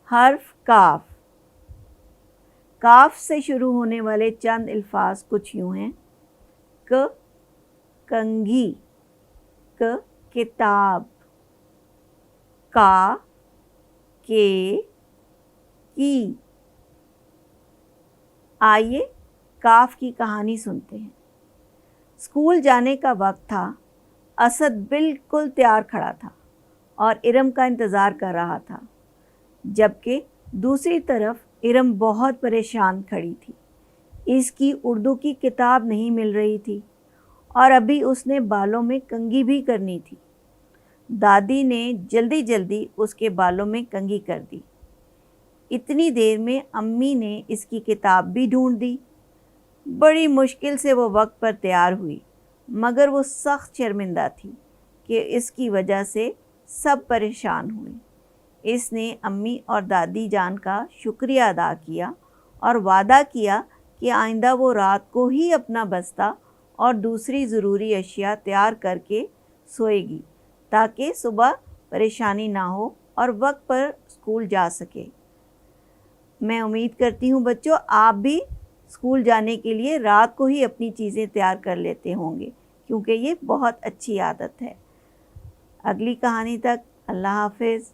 حرف کاف. کاف سے شروع ہونے والے چند الفاظ کچھ یوں ہیں: ک کنگھی، ک کتاب، کا کے کی. آئیے کاف کی کہانی سنتے ہیں. اسکول جانے کا وقت تھا. اسد بالکل تیار کھڑا تھا اور ارم کا انتظار کر رہا تھا، جبکہ دوسری طرف ارم بہت پریشان کھڑی تھی. اس کی اردو کی کتاب نہیں مل رہی تھی اور ابھی اس نے بالوں میں کنگھی بھی کرنی تھی. دادی نے جلدی جلدی اس کے بالوں میں کنگھی کر دی. اتنی دیر میں امی نے اس کی کتاب بھی ڈھونڈ دی. بڑی مشکل سے وہ وقت پر تیار ہوئی، مگر وہ سخت شرمندہ تھی کہ اس کی وجہ سے سب پریشان ہوئے. اس نے امی اور دادی جان کا شکریہ ادا کیا اور وعدہ کیا کہ آئندہ وہ رات کو ہی اپنا بستہ اور دوسری ضروری اشیاء تیار کر کے سوئے گی تاکہ صبح پریشانی نہ ہو اور وقت پر اسکول جا سکے. میں امید کرتی ہوں بچوں آپ بھی اسکول جانے کے لیے رات کو ہی اپنی چیزیں تیار کر لیتے ہوں گے، کیونکہ یہ بہت اچھی عادت ہے. اگلی کہانی تک اللہ حافظ.